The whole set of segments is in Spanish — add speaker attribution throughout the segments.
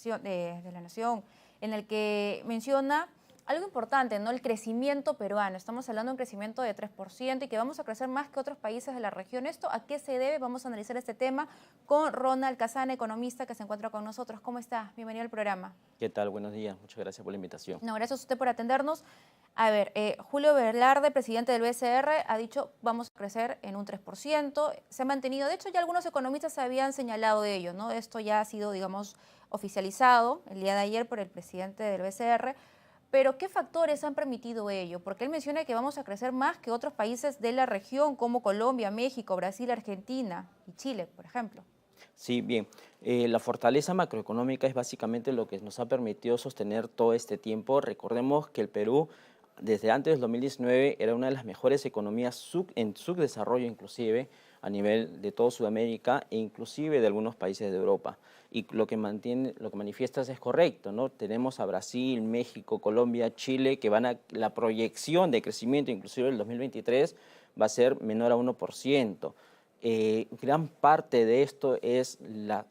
Speaker 1: de la Nación, en el que menciona algo importante, ¿no? El crecimiento peruano. Estamos hablando de un crecimiento de 3% y que vamos a crecer más que otros países de la región. ¿Esto a qué se debe? Vamos a analizar este tema con Ronald Casana, economista, que se encuentra con nosotros. ¿Cómo está? Bienvenido al programa.
Speaker 2: ¿Qué tal? Buenos días. Muchas gracias por la invitación.
Speaker 1: No, gracias a usted por atendernos. A ver, Julio Velarde, presidente del BCR, ha dicho vamos a crecer en un 3%. Se ha mantenido, de hecho ya algunos economistas habían señalado de ello, ¿no? Esto ya ha sido, digamos, oficializado el día de ayer por el presidente del BCR. Pero ¿qué factores han permitido ello? Porque él menciona que vamos a crecer más que otros países de la región como Colombia, México, Brasil, Argentina y Chile, por ejemplo.
Speaker 2: Sí, bien. La fortaleza macroeconómica es básicamente lo que nos ha permitido sostener todo este tiempo. Recordemos que el Perú, desde antes del 2019, era una de las mejores economías en subdesarrollo, inclusive, a nivel de toda Sudamérica e inclusive de algunos países de Europa. Y lo que manifiestas es correcto, ¿no? Tenemos a Brasil, México, Colombia, Chile, que la proyección de crecimiento, inclusive el 2023, va a ser menor a 1%. Gran parte de esto es la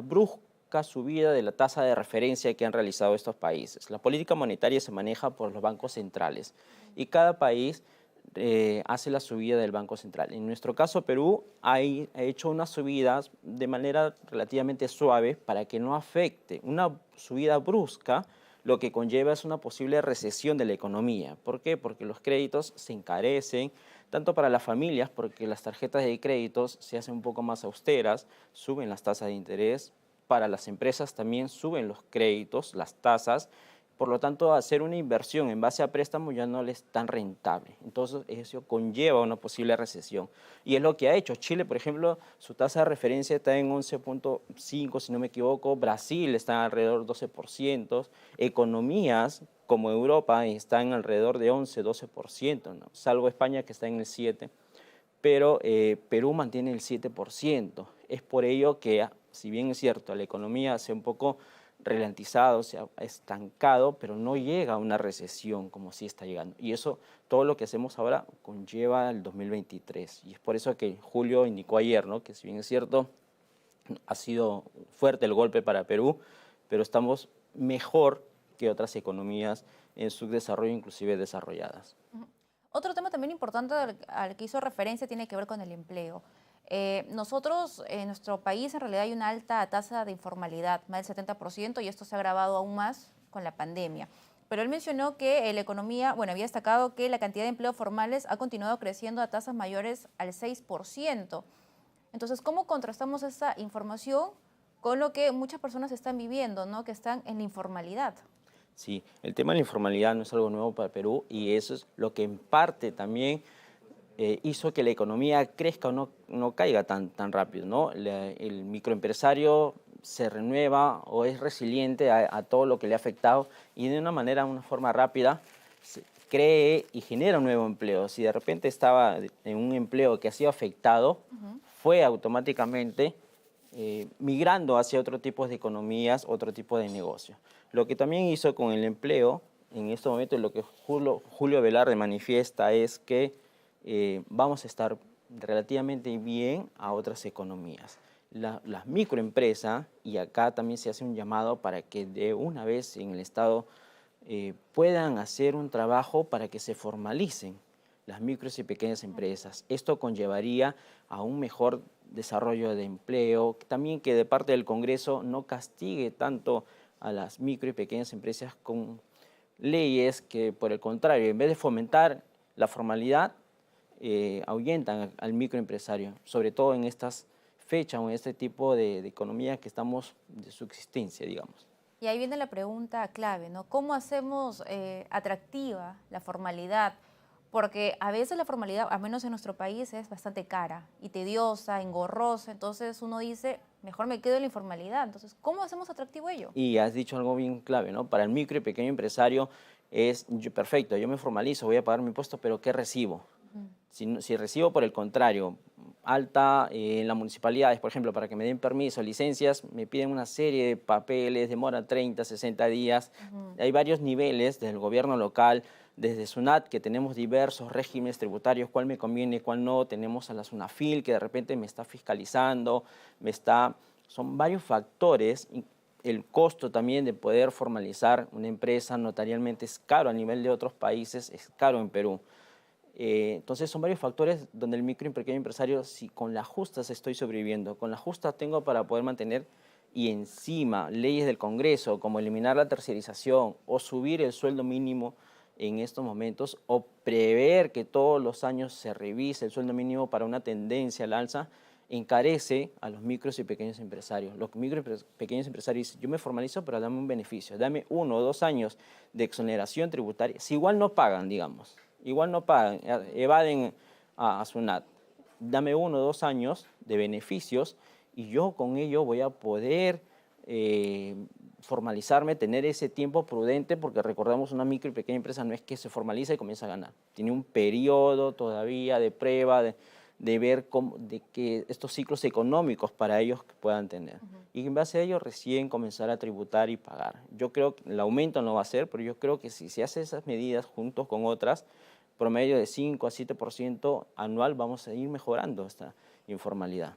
Speaker 2: brusca subida de la tasa de referencia que han realizado estos países. La política monetaria se maneja por los bancos centrales y cada país hace la subida del Banco Central. En nuestro caso, Perú ha hecho unas subidas de manera relativamente suave para que no afecte. Una subida brusca lo que conlleva es una posible recesión de la economía. ¿Por qué? Porque los créditos se encarecen, tanto para las familias, porque las tarjetas de créditos se hacen un poco más austeras, suben las tasas de interés, para las empresas también suben los créditos, las tasas, por lo tanto, hacer una inversión en base a préstamos ya no les es tan rentable. Entonces, eso conlleva una posible recesión. Y es lo que ha hecho. Chile, por ejemplo, su tasa de referencia está en 11.5, si no me equivoco. Brasil está alrededor de 12%. Economías como Europa están alrededor de 11, 12%, ¿no? Salvo España, que está en el 7%. Pero Perú mantiene el 7%. Es por ello que, si bien es cierto, la economía se un poco ralentizado, se ha estancado, pero no llega a una recesión como sí está llegando. Y eso, todo lo que hacemos ahora conlleva el 2023. Y es por eso que Julio indicó ayer, ¿no? Que si bien es cierto, ha sido fuerte el golpe para Perú, pero estamos mejor que otras economías en su desarrollo, inclusive desarrolladas.
Speaker 1: Otro tema también importante al que hizo referencia tiene que ver con el empleo. Nosotros, en nuestro país, en realidad hay una alta tasa de informalidad, más del 70%, y esto se ha agravado aún más con la pandemia. Pero él mencionó que la economía, bueno, había destacado que la cantidad de empleos formales ha continuado creciendo a tasas mayores al 6%. Entonces, ¿cómo contrastamos esa información con lo que muchas personas están viviendo, ¿no? Que están en la informalidad?
Speaker 2: Sí, el tema de la informalidad no es algo nuevo para Perú y eso es lo que en parte también hizo que la economía crezca o no caiga tan rápido, ¿no? El microempresario se renueva o es resiliente a todo lo que le ha afectado y de una forma rápida, cree y genera un nuevo empleo. Si de repente estaba en un empleo que ha sido afectado, fue automáticamente migrando hacia otro tipo de economías, otro tipo de negocios. Lo que también hizo con el empleo, en este momento lo que Julio Velarde manifiesta es que vamos a estar relativamente bien a otras economías. Las microempresas, y acá también se hace un llamado para que de una vez en el Estado puedan hacer un trabajo para que se formalicen las micros y pequeñas empresas. Esto conllevaría a un mejor desarrollo de empleo, también que de parte del Congreso no castigue tanto a las micro y pequeñas empresas con leyes que, por el contrario, en vez de fomentar la formalidad, ahuyentan al microempresario, sobre todo en estas fechas o en este tipo de economía que estamos de subsistencia, digamos.
Speaker 1: Y ahí viene la pregunta clave, ¿no? ¿Cómo hacemos atractiva la formalidad? Porque a veces la formalidad, al menos en nuestro país, es bastante cara y tediosa, engorrosa. Entonces uno dice, mejor me quedo en la informalidad. Entonces, ¿cómo hacemos atractivo ello?
Speaker 2: Y has dicho algo bien clave, ¿no? Para el micro y pequeño empresario perfecto, yo me formalizo, voy a pagar mi impuesto, pero ¿qué recibo?
Speaker 1: Ujú.
Speaker 2: Si recibo, por el contrario, alta en las municipalidades, por ejemplo, para que me den permiso, licencias, me piden una serie de papeles, demora 30, 60 días.
Speaker 1: Ujú.
Speaker 2: Hay varios niveles del gobierno local, desde SUNAT, que tenemos diversos regímenes tributarios, cuál me conviene, cuál no. Tenemos a la SUNAFIL, que de repente me está fiscalizando, son varios factores el costo también de poder formalizar una empresa notarialmente es caro a nivel de otros países, es caro en Perú. Entonces son varios factores donde el micro y pequeño empresario, si con las justas estoy sobreviviendo, con las justas tengo para poder mantener, y encima leyes del Congreso como eliminar la terciarización o subir el sueldo mínimo en estos momentos o prever que todos los años se revise el sueldo mínimo para una tendencia al alza, encarece a los micros y pequeños empresarios. Los micros y pequeños empresarios dicen, yo me formalizo, pero dame un beneficio, dame 1 o 2 años de exoneración tributaria. Si igual no pagan, digamos, igual no pagan, evaden a SUNAT, dame 1 o 2 años de beneficios y yo con ello voy a poder formalizarme, tener ese tiempo prudente, porque recordamos, una micro y pequeña empresa no es que se formaliza y comienza a ganar. Tiene un periodo todavía de prueba, de ver de que estos ciclos económicos para ellos que puedan tener. Y en base a ello recién comenzar a tributar y pagar. Yo creo que el aumento no va a ser, pero yo creo que si se hace esas medidas juntos con otras, promedio de 5 a 7% anual, vamos a ir mejorando esta informalidad.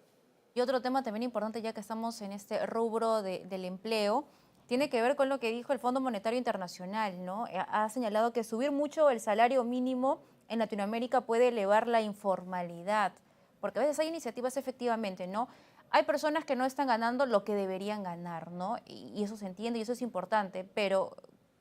Speaker 1: Y otro tema también importante, ya que estamos en este rubro del empleo, tiene que ver con lo que dijo el Fondo Monetario Internacional, ¿no? Ha señalado que subir mucho el salario mínimo en Latinoamérica puede elevar la informalidad, porque a veces hay iniciativas efectivamente, ¿no? Hay personas que no están ganando lo que deberían ganar, ¿no? Y eso se entiende y eso es importante, pero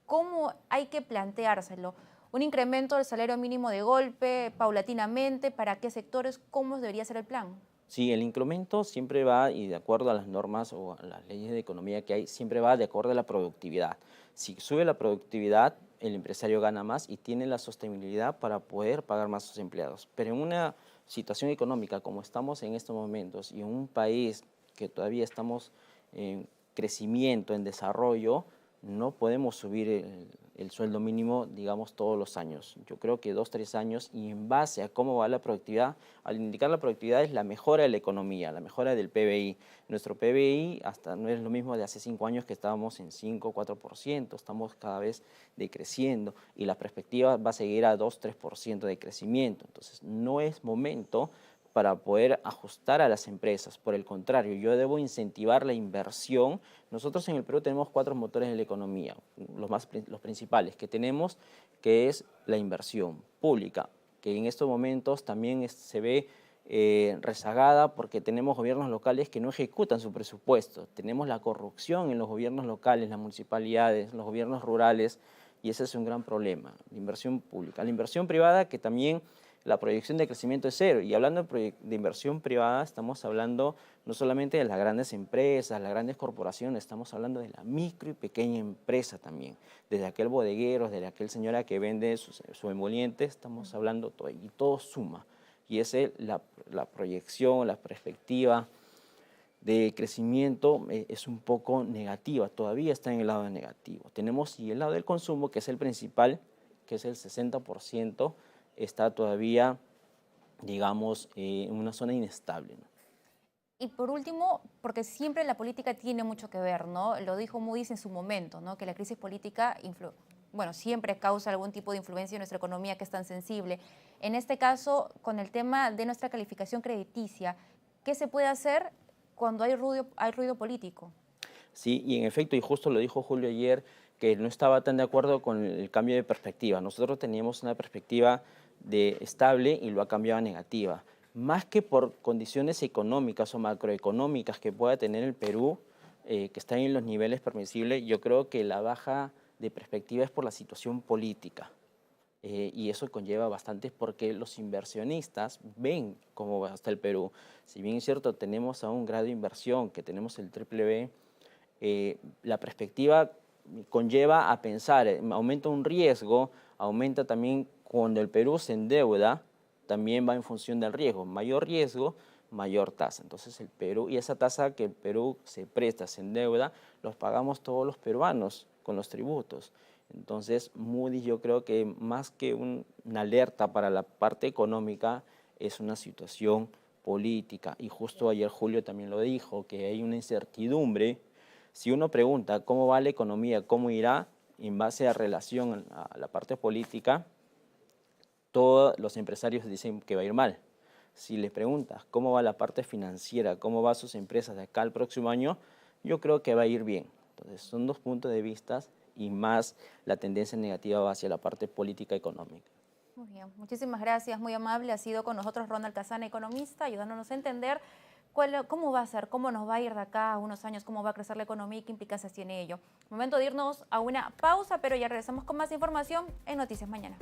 Speaker 1: ¿cómo hay que planteárselo? ¿Un incremento del salario mínimo de golpe, paulatinamente? ¿Para qué sectores? ¿Cómo debería ser el plan?
Speaker 2: Sí, el incremento siempre va, y de acuerdo a las normas o a las leyes de economía que hay, siempre va de acuerdo a la productividad. Si sube la productividad, el empresario gana más y tiene la sostenibilidad para poder pagar más a sus empleados. Pero en una situación económica como estamos en estos momentos y en un país que todavía estamos en crecimiento, en desarrollo, no podemos subir el sueldo mínimo, digamos, todos los años. Yo creo que 2, 3 años, y en base a cómo va la productividad, al indicar la productividad es la mejora de la economía, la mejora del PBI. Nuestro PBI hasta no es lo mismo de hace 5 años, que estábamos en 5, 4%, estamos cada vez decreciendo y la perspectiva va a seguir a 2, 3% de crecimiento. Entonces, no es momento para poder ajustar a las empresas. Por el contrario, yo debo incentivar la inversión. Nosotros en el Perú tenemos 4 motores de la economía, los principales que tenemos, que es la inversión pública, que en estos momentos también se ve rezagada porque tenemos gobiernos locales que no ejecutan su presupuesto. Tenemos la corrupción en los gobiernos locales, las municipalidades, los gobiernos rurales, y ese es un gran problema, la inversión pública. La inversión privada, que también la proyección de crecimiento es cero. Y hablando de inversión privada, estamos hablando no solamente de las grandes empresas, las grandes corporaciones, estamos hablando de la micro y pequeña empresa también. Desde aquel bodeguero, desde aquel señora que vende su emoliente, estamos hablando todo, y todo suma. Y esa es la proyección, la perspectiva de crecimiento es un poco negativa, todavía está en el lado negativo. Tenemos y el lado del consumo, que es el principal, que es el 60%, está todavía, digamos, en una zona inestable, ¿no?
Speaker 1: Y por último, porque siempre la política tiene mucho que ver, ¿no? Lo dijo Moody's en su momento, ¿no? Que la crisis política, bueno, siempre causa algún tipo de influencia en nuestra economía que es tan sensible. En este caso, con el tema de nuestra calificación crediticia, ¿qué se puede hacer cuando hay ruido político?
Speaker 2: Sí, y en efecto, y justo lo dijo Julio ayer, que no estaba tan de acuerdo con el cambio de perspectiva. Nosotros teníamos una perspectiva de estable y lo ha cambiado a negativa. Más que por condiciones económicas o macroeconómicas que pueda tener el Perú, que están en los niveles permisibles, yo creo que la baja de perspectiva es por la situación política. Y eso conlleva bastante porque los inversionistas ven cómo va hasta el Perú. Si bien es cierto, tenemos a un grado de inversión, que tenemos el triple B, la perspectiva conlleva a pensar, aumenta un riesgo, aumenta también cuando el Perú se endeuda, también va en función del riesgo. Mayor riesgo, mayor tasa. Entonces el Perú, y esa tasa que el Perú se presta, se endeuda, los pagamos todos los peruanos con los tributos. Entonces Moody's, yo creo que más que una alerta para la parte económica, es una situación política. Y justo ayer Julio también lo dijo, que hay una incertidumbre. Si uno pregunta cómo va la economía, cómo irá, en base a relación a la parte política, todos los empresarios dicen que va a ir mal. Si les preguntas cómo va la parte financiera, cómo van sus empresas de acá al próximo año, yo creo que va a ir bien. Entonces, son dos puntos de vista y más la tendencia negativa hacia la parte política económica.
Speaker 1: Muy bien, muchísimas gracias, muy amable. Ha sido con nosotros Ronald Casana, economista, ayudándonos a entender cómo va a ser, cómo nos va a ir de acá a unos años, cómo va a crecer la economía y qué implicancias tiene ello. Momento de irnos a una pausa, pero ya regresamos con más información en Noticias Mañana.